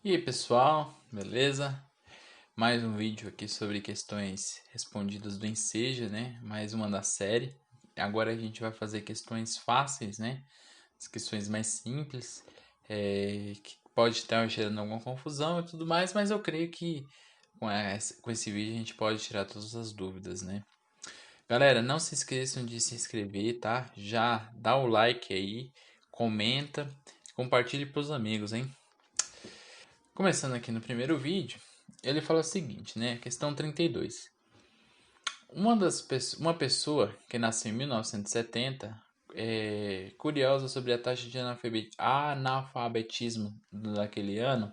E aí pessoal, beleza? Mais um vídeo aqui sobre questões respondidas do Enseja, né? Mais uma da série. Agora a gente vai fazer questões fáceis, né? As questões mais simples, que pode estar gerando alguma confusão e tudo mais, mas eu creio que com esse vídeo a gente pode tirar todas as dúvidas, né? Galera, não se esqueçam de se inscrever, tá? Já dá o like aí, comenta, compartilhe para os amigos, hein? Começando aqui no primeiro vídeo, ele fala o seguinte, né? Questão 32. Uma pessoa que nasceu em 1970 é curiosa sobre a taxa de analfabetismo daquele ano,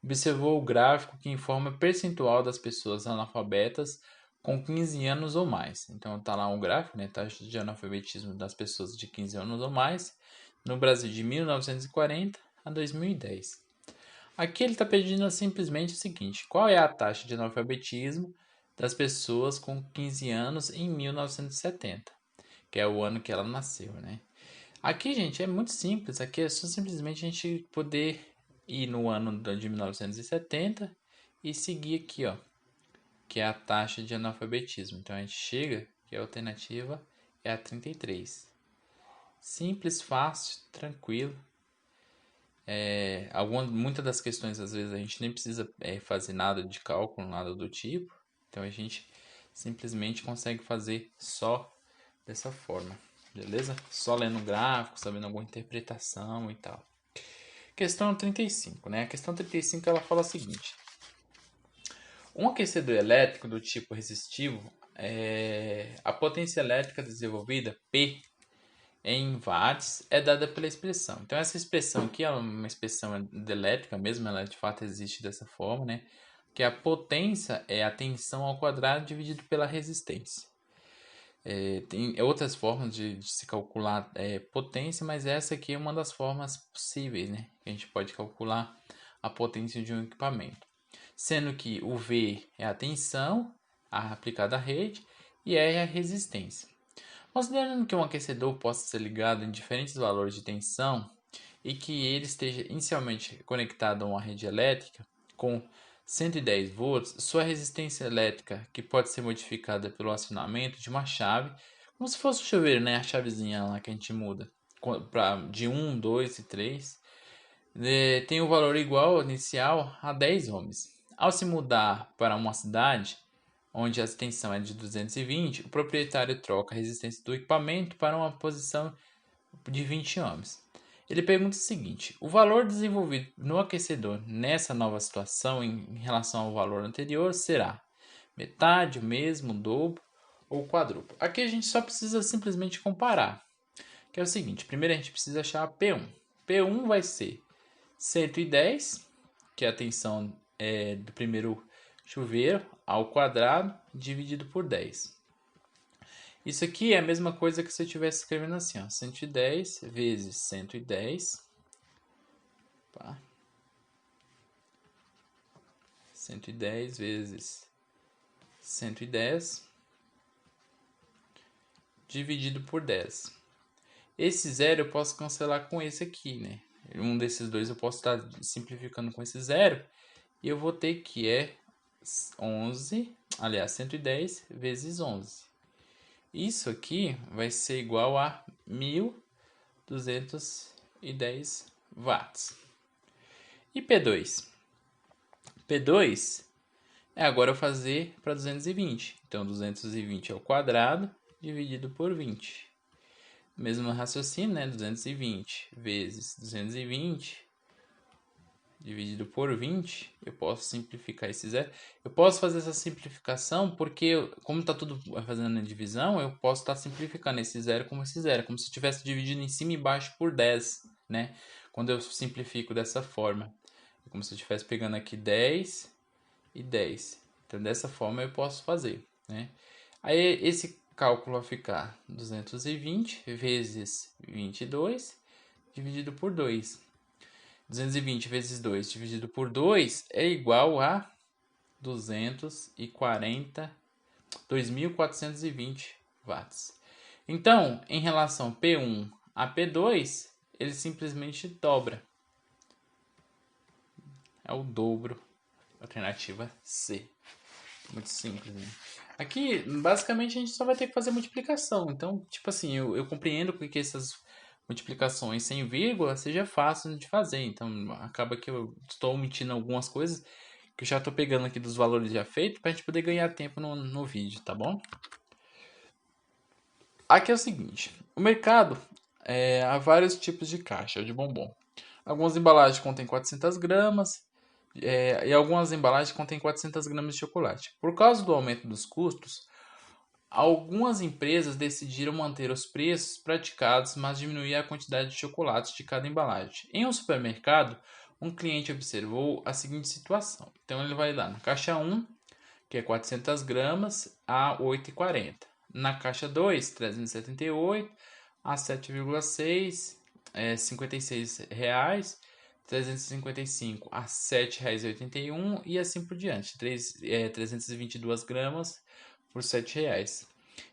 observou o gráfico que informa o percentual das pessoas analfabetas com 15 anos ou mais. Então tá lá um gráfico, né? Taxa de analfabetismo das pessoas de 15 anos ou mais no Brasil de 1940 a 2010. Aqui ele está pedindo simplesmente o seguinte: qual é a taxa de analfabetismo das pessoas com 15 anos em 1970, que é o ano que ela nasceu, né? Aqui, gente, é muito simples. Aqui é só simplesmente a gente poder ir no ano de 1970 e seguir aqui, ó, que é a taxa de analfabetismo. Então a gente chega, que a alternativa é a 33. Simples, fácil, tranquilo. Muitas das questões, às vezes, a gente nem precisa fazer nada de cálculo, nada do tipo. Então, a gente simplesmente consegue fazer só dessa forma, beleza? Só lendo o gráfico, sabendo alguma interpretação e tal. Questão 35, né? A questão 35, ela fala o seguinte. Um aquecedor elétrico do tipo resistivo, a potência elétrica desenvolvida, P, em watts é dada pela expressão. Então essa expressão aqui é uma expressão elétrica mesmo, ela de fato existe dessa forma, né? Que a potência é a tensão ao quadrado dividido pela resistência. Tem outras formas de se calcular potência, mas essa aqui é uma das formas possíveis, né? Que a gente pode calcular a potência de um equipamento. Sendo que o V é a tensão aplicada à rede e R é a resistência. Considerando que um aquecedor possa ser ligado em diferentes valores de tensão e que ele esteja inicialmente conectado a uma rede elétrica com 110 volts, sua resistência elétrica, que pode ser modificada pelo acionamento de uma chave, como se fosse o chuveiro, né? A chavezinha lá que a gente muda de 1, 2 e 3, tem o valor igual inicial a 10 ohms. Ao se mudar para uma cidade onde a extensão é de 220, o proprietário troca a resistência do equipamento para uma posição de 20 ohms. Ele pergunta o seguinte: o valor desenvolvido no aquecedor nessa nova situação em relação ao valor anterior será metade, o mesmo, o dobro ou o quadruplo? Aqui a gente só precisa simplesmente comparar, que é o seguinte: primeiro a gente precisa achar a P1. P1 vai ser 110, que é a tensão do primeiro chuveiro, ao quadrado, dividido por 10. Isso aqui é a mesma coisa que se eu estivesse escrevendo assim, ó, 110 vezes 110, tá? 110 vezes 110, dividido por 10. Esse zero eu posso cancelar com esse aqui, né? Um desses dois eu posso estar simplificando com esse zero, e eu vou ter que 110 vezes 11. Isso aqui vai ser igual a 1.210 watts. E P2? P2 é agora eu fazer para 220. Então, 220 ao quadrado dividido por 20. Mesmo raciocínio, né? 220 vezes 220 dividido por 20, eu posso simplificar esse zero. Eu posso fazer essa simplificação porque, como está tudo fazendo a divisão, eu posso estar simplificando esse zero, como se estivesse dividindo em cima e embaixo por 10, né? Quando eu simplifico dessa forma. É como se eu estivesse pegando aqui 10 e 10. Então, dessa forma eu posso fazer, né? Aí, esse cálculo vai ficar 220 vezes 22 dividido por 2. 220 vezes 2 dividido por 2 é igual a 2.420 watts. Então, em relação P1 a P2, ele simplesmente dobra. É o dobro. Alternativa C. Muito simples, né? Aqui, basicamente, a gente só vai ter que fazer multiplicação. Então, tipo assim, eu compreendo que essas multiplicações sem vírgula seja fácil de fazer. Então, acaba que eu estou omitindo algumas coisas que eu já estou pegando aqui dos valores já feitos para a gente poder ganhar tempo no vídeo, tá bom? Aqui é o seguinte, o mercado há vários tipos de caixa de bombom. Algumas embalagens contêm 400 gramas e algumas embalagens contêm 400 gramas de chocolate. Por causa do aumento dos custos, algumas empresas decidiram manter os preços praticados, mas diminuir a quantidade de chocolates de cada embalagem. Em um supermercado, um cliente observou a seguinte situação. Então ele vai lá na caixa 1, que é 400 gramas, a R$ 8,40. Na caixa 2, 378 a 7,6, R$ 56. 355 a R$ 7,81 e assim por diante. 322 gramas por R$ 7,00.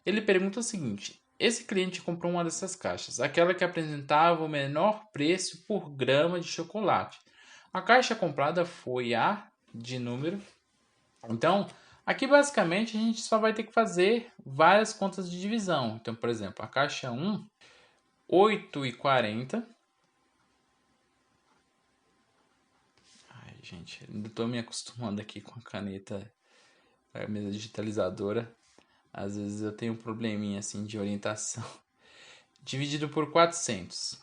Ele pergunta o seguinte: esse cliente comprou uma dessas caixas, aquela que apresentava o menor preço por grama de chocolate. A caixa comprada foi a de número. Então, aqui basicamente a gente só vai ter que fazer várias contas de divisão. Então, por exemplo, a caixa 1, 8,40. Ai, gente, ainda estou me acostumando aqui com a caneta, a mesa digitalizadora. Às vezes eu tenho um probleminha assim de orientação. Dividido por 400.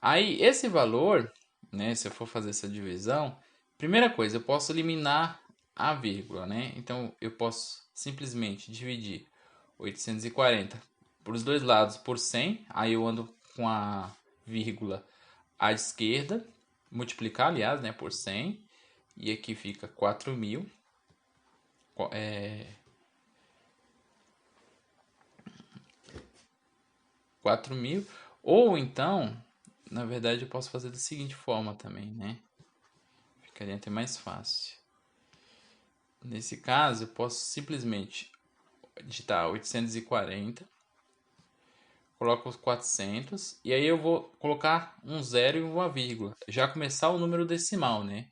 Aí, esse valor, né, se eu for fazer essa divisão, primeira coisa, eu posso eliminar a vírgula, né? Então, eu posso simplesmente dividir 840 por os dois lados por 100. Aí eu ando com a vírgula à esquerda, multiplicar, aliás, né, por 100. E aqui fica 4.000. 4.000. Ou então, na verdade, eu posso fazer da seguinte forma também, né? Ficaria até mais fácil. Nesse caso, eu posso simplesmente digitar 840, coloco os 400 e aí eu vou colocar um zero e uma vírgula. Já começar o número decimal, né?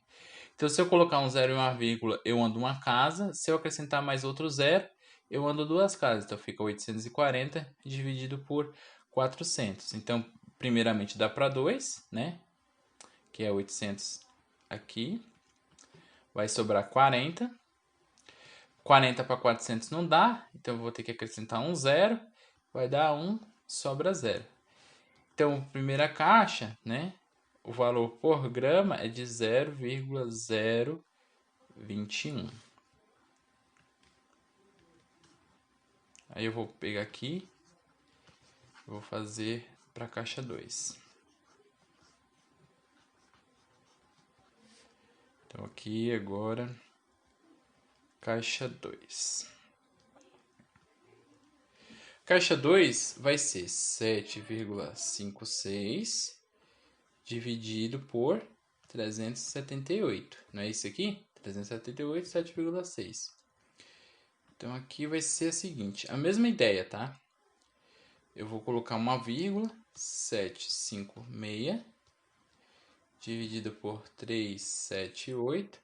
Então, se eu colocar um zero e uma vírgula, eu ando uma casa. Se eu acrescentar mais outro zero, eu ando duas casas. Então, fica 840 dividido por 400. Então, primeiramente dá para 2, né? Que é 800 aqui. Vai sobrar 40. 40 para 400 não dá. Então, eu vou ter que acrescentar um zero. Vai dar 1, sobra 0. Então, primeira caixa, né? O valor por grama é de 0,021. Aí eu vou pegar aqui, vou fazer para a caixa 2. Então aqui agora, caixa 2. Caixa 2 vai ser 7,56 dividido por 378. Não é isso aqui? 378, 7,6. Então aqui vai ser a seguinte, a mesma ideia, tá? Eu vou colocar uma vírgula, 756, dividido por 378,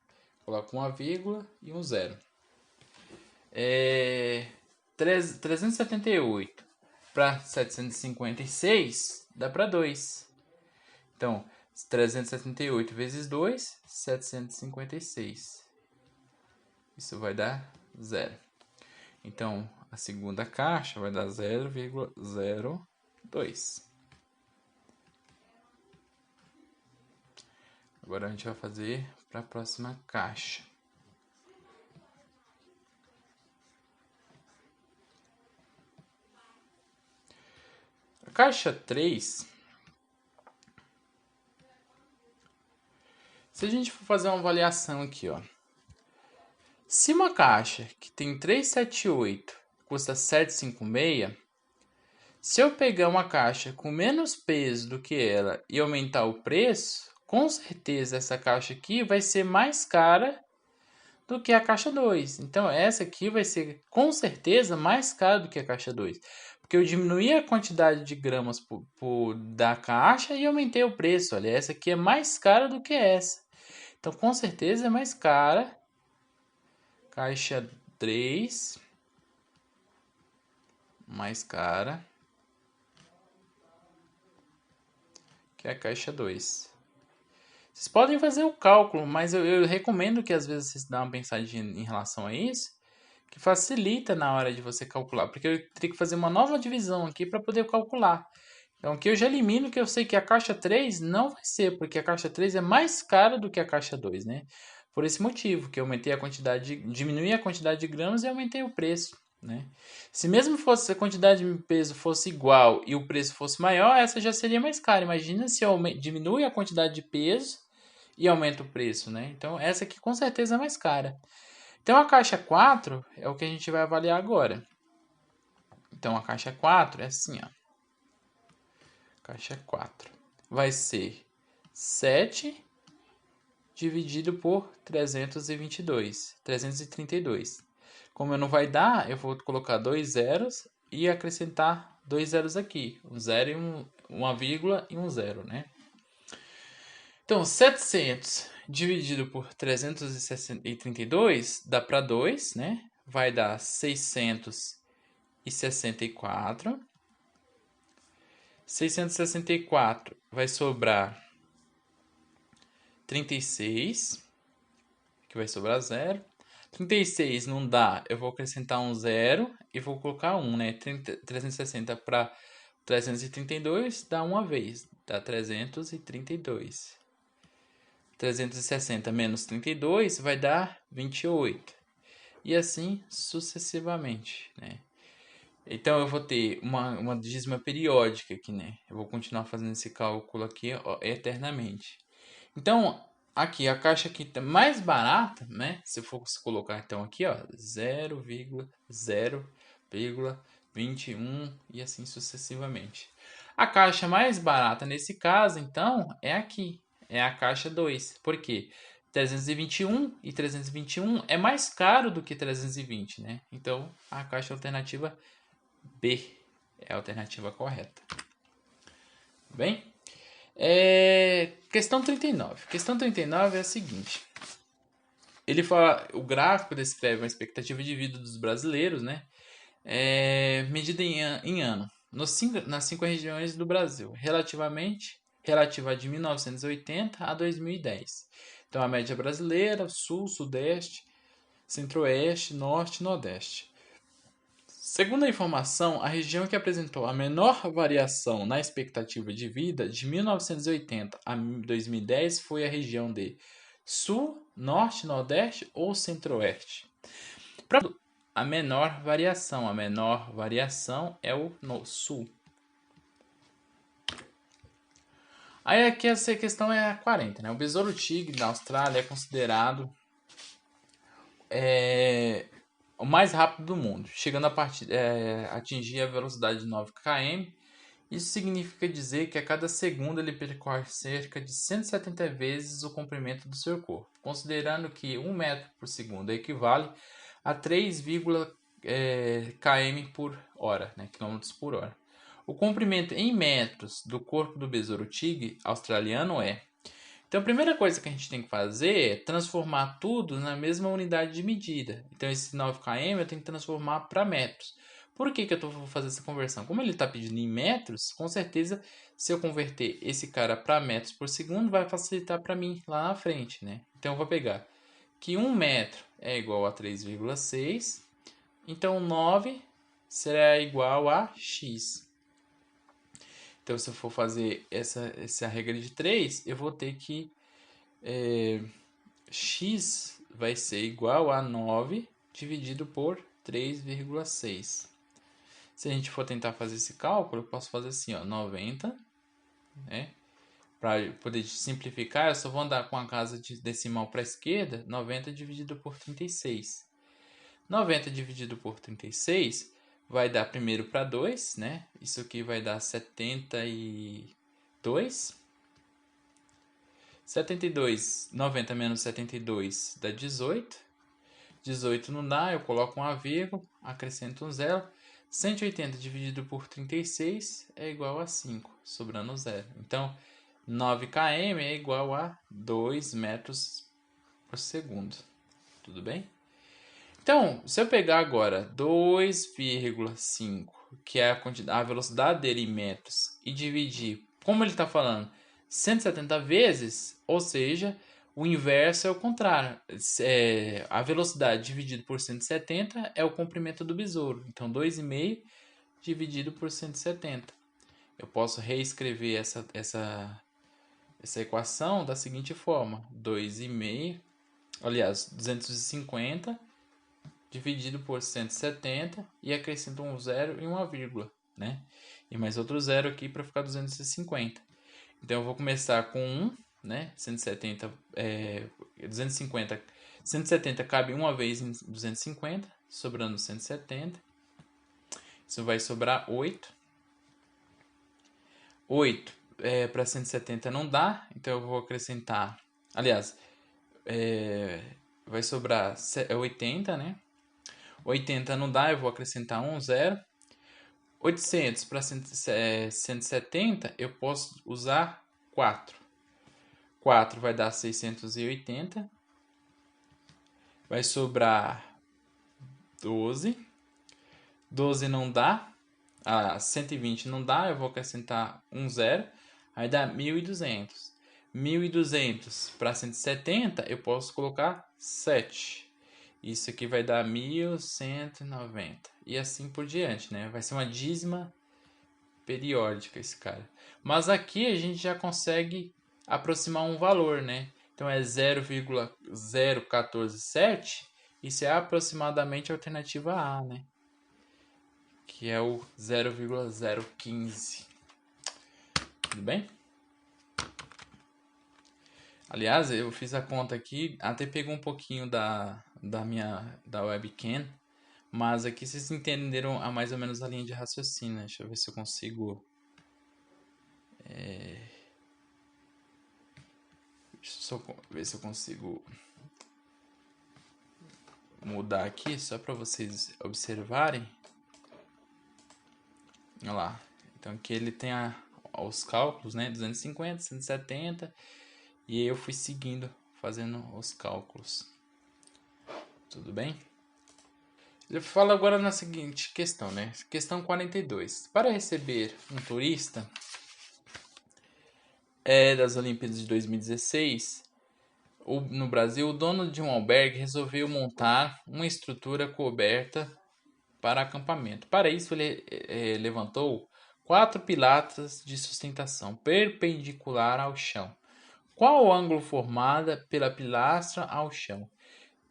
coloco uma vírgula e um zero. 378 para 756 dá para 2. Então, 378 vezes 2, 756. Isso vai dar 0. Então, a segunda caixa vai dar 0,02. Agora a gente vai fazer para a próxima caixa. A caixa 3, se a gente for fazer uma avaliação aqui, ó. Se uma caixa que tem 378 custa 756, se eu pegar uma caixa com menos peso do que ela e aumentar o preço, com certeza essa caixa aqui vai ser mais cara do que a caixa 2. Então, essa aqui vai ser, com certeza, mais cara do que a caixa 2. Porque eu diminuí a quantidade de gramas da caixa e aumentei o preço. Olha, essa aqui é mais cara do que essa. Então, com certeza, é mais cara. Caixa 3. Mais cara que a caixa 2. Vocês podem fazer o cálculo, mas eu recomendo que às vezes vocês dêem uma pensadinha em relação a isso, que facilita na hora de você calcular, porque eu teria que fazer uma nova divisão aqui para poder calcular. Então aqui eu já elimino que eu sei que a caixa 3 não vai ser, porque a caixa 3 é mais cara do que a caixa 2, né? Por esse motivo, que eu aumentei a quantidade, diminuí a quantidade de gramas e aumentei o preço, né? Se mesmo fosse a quantidade de peso fosse igual e o preço fosse maior, essa já seria mais cara. Imagina se eu diminui a quantidade de peso e aumenta o preço, né? Então essa aqui com certeza é mais cara. Então a caixa 4 é o que a gente vai avaliar agora. Então a caixa 4 é assim, ó. Caixa 4 vai ser 7 dividido por 332. Como não vai dar, eu vou colocar dois zeros e acrescentar dois zeros aqui. Um zero e uma vírgula e um zero, né? Então, 700 dividido por 332 dá para 2, né? Vai dar 664. 664 vai sobrar 36, que vai sobrar 0. 36 não dá, eu vou acrescentar um 0 e vou colocar 1, né? 360 para 332 dá uma vez, dá 332. 360 menos 32 vai dar 28. E assim sucessivamente, né? Então eu vou ter uma dízima periódica aqui, né? Eu vou continuar fazendo esse cálculo aqui, ó, eternamente. Então, aqui a caixa aqui tá mais barata, né? Se eu for colocar então aqui, ó, 0,0,21 e assim sucessivamente. A caixa mais barata nesse caso, então, é aqui, é a caixa 2. Por quê? 321 e 321 é mais caro do que 320, né? Então, a caixa alternativa B é a alternativa correta. Bem? Questão 39. Questão 39 é a seguinte. Ele fala, o gráfico descreve uma expectativa de vida dos brasileiros, né? Medida em ano, nas 5 regiões do Brasil, relativa de 1980 a 2010. Então, a média brasileira, sul, sudeste, centro-oeste, norte e nordeste. Segundo a informação, a região que apresentou a menor variação na expectativa de vida de 1980 a 2010 foi a região de Sul, Norte, Nordeste ou Centro-Oeste. A menor variação é o no Sul. Aí aqui essa questão é a 40, né? O besouro tigre da Austrália é considerado o mais rápido do mundo, chegando a atingir a velocidade de 9 km. Isso significa dizer que a cada segundo ele percorre cerca de 170 vezes o comprimento do seu corpo, considerando que 1 metro por segundo equivale a 3, km por hora, né, quilômetros por hora. O comprimento em metros do corpo do besouro tigre australiano é. Então, a primeira coisa que a gente tem que fazer é transformar tudo na mesma unidade de medida. Então, esse 9 km eu tenho que transformar para metros. Por que eu vou fazer essa conversão? Como ele está pedindo em metros, com certeza, se eu converter esse cara para metros por segundo, vai facilitar para mim lá na frente, né? Então, eu vou pegar que 1 metro é igual a 3,6. Então, 9 será igual a x. Então, se eu for fazer essa regra de 3, eu vou ter que x vai ser igual a 9 dividido por 3,6. Se a gente for tentar fazer esse cálculo, eu posso fazer assim, ó, 90, né? Para poder simplificar, eu só vou andar com a casa de decimal para a esquerda, 90 dividido por 36. 90 dividido por 36 vai dar primeiro para 2, né? Isso aqui vai dar 72. 72, 90 menos 72 dá 18. 18 não dá, eu coloco uma vírgula, acrescento um zero. 180 dividido por 36 é igual a 5, sobrando zero. Então, 9 km é igual a 2 metros por segundo. Tudo bem? Então, se eu pegar agora 2,5, que é a velocidade dele em metros, e dividir, como ele está falando, 170 vezes, ou seja, o inverso é o contrário. A velocidade dividido por 170 é o comprimento do besouro. Então, 2,5 dividido por 170. Eu posso reescrever essa equação da seguinte forma. 250 dividido por 170 e acrescento um zero e uma vírgula, né? E mais outro zero aqui para ficar 250. Então eu vou começar com 1, né? 170 cabe uma vez em 250, sobrando 170. Isso vai sobrar 8. 8 para 170 não dá, então eu vou acrescentar. Aliás, vai sobrar 80, né? 80 não dá, eu vou acrescentar um zero. 800 para 170, eu posso usar 4. 4 vai dar 680. Vai sobrar 12. 12 não dá. 120 não dá, eu vou acrescentar um zero. Aí dá 1.200. 1.200 para 170, eu posso colocar 7. Isso aqui vai dar 1.190. E assim por diante, né? Vai ser uma dízima periódica esse cara. Mas aqui a gente já consegue aproximar um valor, né? Então é 0,0147. Isso é aproximadamente a alternativa A, né? Que é o 0,015. Tudo bem? Aliás, eu fiz a conta aqui, até pegou um pouquinho da webcam, mas aqui vocês entenderam mais ou menos a linha de raciocínio. Deixa eu ver se eu consigo... Deixa eu ver se eu consigo mudar aqui, só para vocês observarem. Olha lá. Então aqui ele tem os cálculos, né? 250, 170. E aí eu fui seguindo, fazendo os cálculos. Tudo bem? Ele fala agora na seguinte questão, né? Questão 42. Para receber um turista das Olimpíadas de 2016, no Brasil, o dono de um albergue resolveu montar uma estrutura coberta para acampamento. Para isso, ele levantou 4 pilares de sustentação perpendicular ao chão. Qual o ângulo formado pela pilastra ao chão?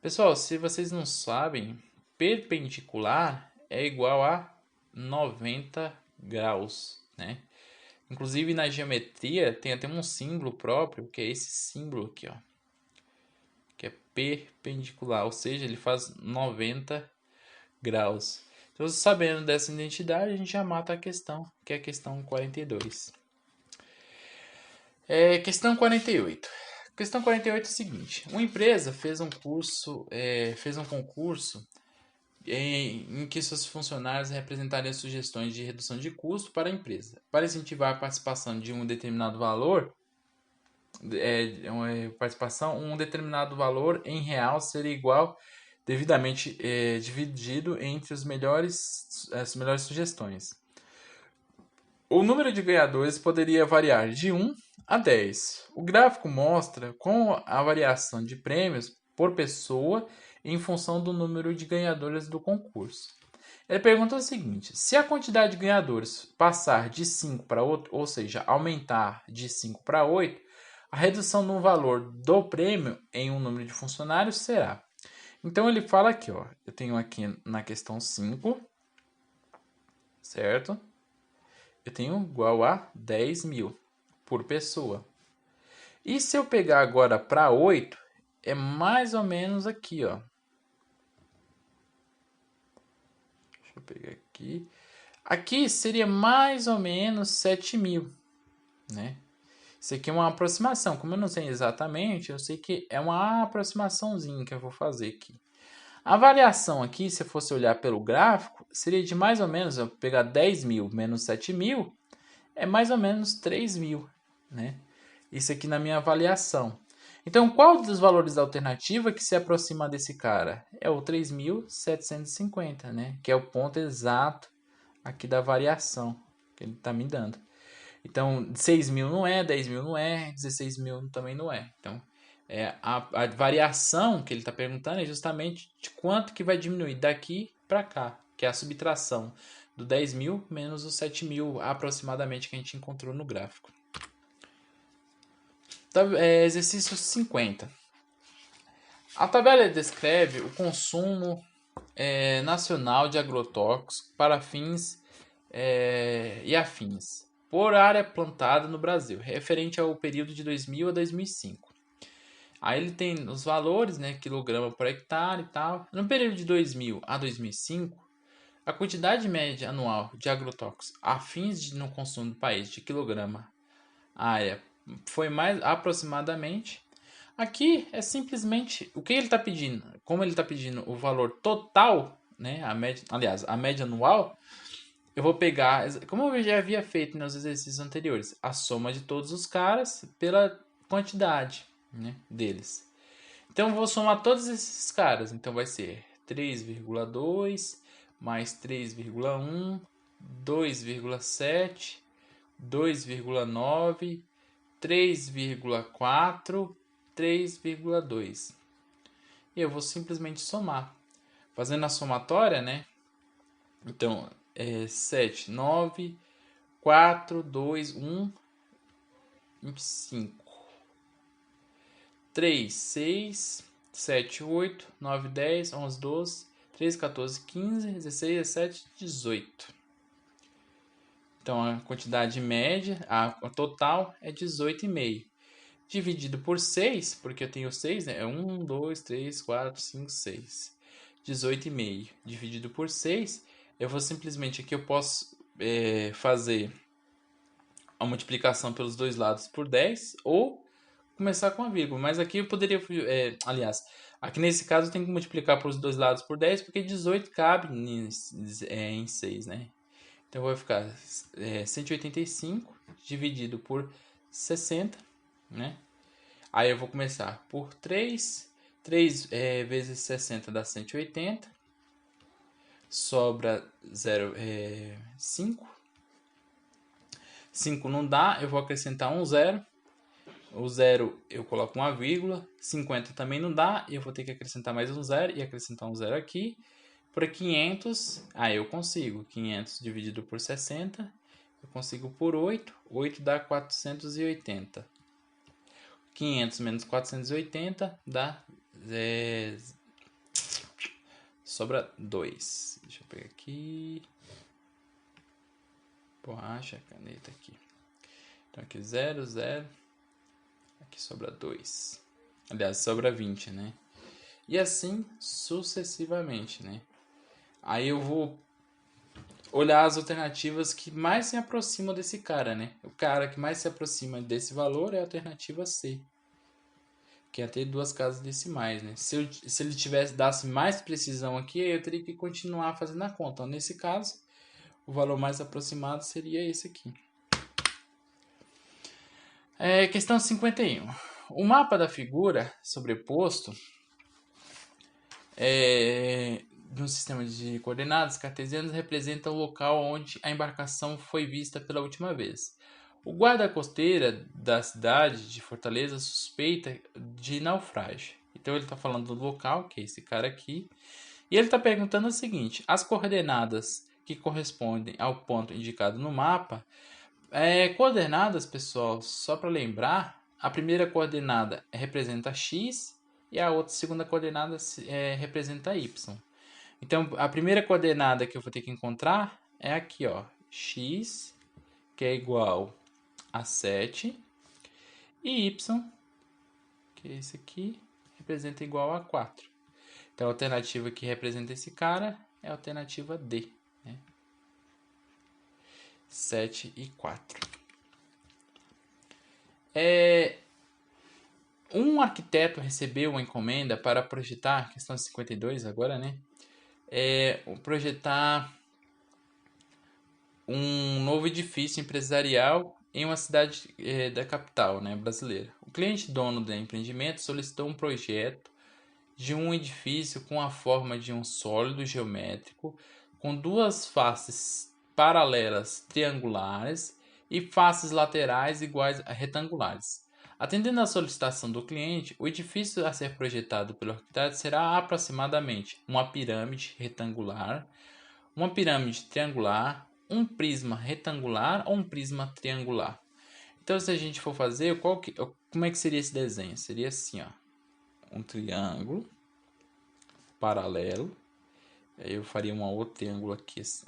Pessoal, se vocês não sabem, perpendicular é igual a 90 graus, né? Inclusive na geometria tem até um símbolo próprio, que é esse símbolo aqui, ó, que é perpendicular, ou seja, ele faz 90 graus. Então, sabendo dessa identidade, a gente já mata a questão, que é a questão 42. Questão 48. Questão 48 é o seguinte: uma empresa fez um concurso em que seus funcionários apresentariam sugestões de redução de custo para a empresa. Para incentivar a participação de um determinado valor, um determinado valor em real seria igual devidamente dividido entre as melhores sugestões. O número de ganhadores poderia variar de 1 a 10. O gráfico mostra com a variação de prêmios por pessoa em função do número de ganhadores do concurso. Ele pergunta o seguinte: se a quantidade de ganhadores passar de 5 para 8, ou seja, aumentar de 5 para 8, a redução no valor do prêmio em um número de funcionários será. Então ele fala aqui, ó, eu tenho aqui na questão 5, certo? Eu tenho igual a 10 mil por pessoa. E se eu pegar agora para 8, é mais ou menos aqui, ó. Deixa eu pegar aqui. Aqui seria mais ou menos 7 mil, né? Isso aqui é uma aproximação. Como eu não sei exatamente, eu sei que é uma aproximaçãozinha que eu vou fazer aqui. A variação aqui, se eu fosse olhar pelo gráfico, seria de mais ou menos, eu pegar 10.000 menos 7.000, é mais ou menos 3.000, né? Isso aqui na minha avaliação. Então, qual dos valores da alternativa que se aproxima desse cara? É o 3.750, né? Que é o ponto exato aqui da variação que ele está me dando. Então, 6.000 não é, 10.000 não é, 16.000 também não é. Então, a variação que ele está perguntando é justamente de quanto que vai diminuir daqui para cá, que é a subtração do 10.000 menos os 7.000 aproximadamente que a gente encontrou no gráfico. Exercício 50. A tabela descreve o consumo nacional de agrotóxicos para fins e afins por área plantada no Brasil, referente ao período de 2000 a 2005. Aí ele tem os valores, né, quilograma por hectare e tal. No período de 2000 a 2005, a quantidade média anual de agrotóxicos a fins no consumo do país de quilograma área foi mais aproximadamente. Aqui é simplesmente o que ele está pedindo. Como ele está pedindo o valor total, né, a média anual, eu vou pegar, como eu já havia feito nos exercícios anteriores, a soma de todos os caras pela quantidade, né, deles. Então eu vou somar todos esses caras. Então vai ser 3,2 mais 3,1, 2,7, 2,9, 3,4, 3,2. E eu vou simplesmente somar. Fazendo a somatória, né? Então, 7, 9, 4, 2, 1, 25. 3, 6, 7, 8, 9, 10, 11, 12, 13, 14, 15, 16, 17, 18. Então, a quantidade média, a total é 18,5. Dividido por 6, porque eu tenho 6, né? É 1, 2, 3, 4, 5, 6. 18,5 dividido por 6, eu vou simplesmente aqui eu posso fazer a multiplicação pelos dois lados por 10 ou começar com a vírgula. Mas aqui eu poderia, aliás, aqui nesse caso eu tenho que multiplicar pelos dois lados por 10 porque 18 cabe em 6, né? Então vai ficar 185 dividido por 60, né? Aí eu vou começar por 3. 3 vezes 60 dá 180. Sobra 5. 5 não dá, eu vou acrescentar um zero. O zero eu coloco uma vírgula. 50 também não dá, eu vou ter que acrescentar mais um zero e acrescentar um zero aqui. Para 500, eu consigo. 500 dividido por 60, eu consigo por 8. 8 dá 480. 500 menos 480 dá... sobra 2. Deixa eu pegar aqui. Borracha, caneta aqui. Então aqui 0, 0. Aqui sobra 2. Aliás, sobra 20, né? E assim sucessivamente, né? Aí eu vou olhar as alternativas que mais se aproximam desse cara, né? O cara que mais se aproxima desse valor é a alternativa C, que é ter duas casas decimais, né? Se ele dasse mais precisão aqui, eu teria que continuar fazendo a conta. Então, nesse caso, o valor mais aproximado seria esse aqui. Questão 51. O mapa da figura sobreposto no sistema de coordenadas cartesianas representa o local onde a embarcação foi vista pela última vez. O guarda-costeira da cidade de Fortaleza suspeita de naufrágio. Então ele está falando do local, que é esse cara aqui, e ele está perguntando o seguinte: as coordenadas que correspondem ao ponto indicado no mapa, coordenadas, pessoal, só para lembrar, a primeira coordenada representa x e a outra segunda coordenada representa y. Então, a primeira coordenada que eu vou ter que encontrar é aqui, ó, x, que é igual a 7, e y, que é esse aqui, representa igual a 4. Então, a alternativa que representa esse cara é a alternativa D, né? 7 e 4. Um arquiteto recebeu uma encomenda para projetar, questão 52 agora, né? Projetar um novo edifício empresarial em uma cidade da capital, né, brasileira. O cliente dono do empreendimento solicitou um projeto de um edifício com a forma de um sólido geométrico, com duas faces paralelas triangulares e faces laterais iguais a retangulares. Atendendo à solicitação do cliente, o edifício a ser projetado pelo arquiteto será aproximadamente uma pirâmide retangular, uma pirâmide triangular, um prisma retangular ou um prisma triangular. Então, se a gente for fazer, como é que seria esse desenho? Seria assim, ó, um triângulo paralelo. Aí eu faria um outro triângulo aqui, assim,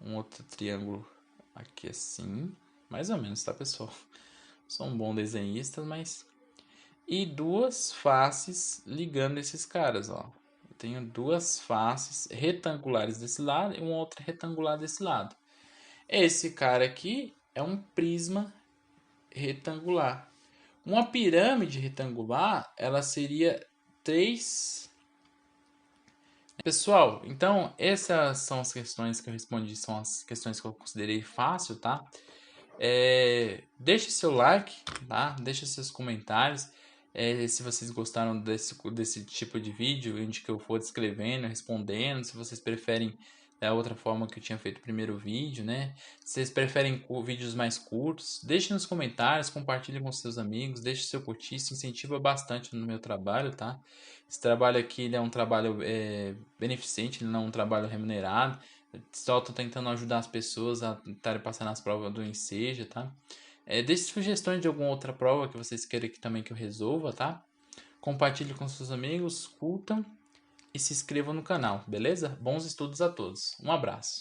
um outro triângulo aqui assim, mais ou menos, tá, pessoal? Sou um bom desenhista, mas e duas faces ligando esses caras, ó. Eu tenho duas faces retangulares desse lado e uma outra retangular desse lado. Esse cara aqui é um prisma retangular. Uma pirâmide retangular, ela seria 3. Pessoal, então essas são as questões que eu respondi, são as questões que eu considerei fácil, tá? Deixe seu like, tá? Deixe seus comentários. Se vocês gostaram desse tipo de vídeo, onde que eu for descrevendo, respondendo, se vocês preferem da outra forma que eu tinha feito o primeiro vídeo, né? Se vocês preferem vídeos mais curtos, deixe nos comentários, compartilhe com seus amigos, deixe seu curtir, isso incentiva bastante no meu trabalho, tá? Esse trabalho aqui ele é um trabalho beneficente, ele não é um trabalho remunerado. Só tô tentando ajudar as pessoas a estarem passando as provas do Enseja, tá? Deixe sugestões de alguma outra prova que vocês queiram que também que eu resolva, tá? Compartilhe com seus amigos, curtam e se inscrevam no canal, beleza? Bons estudos a todos. Um abraço.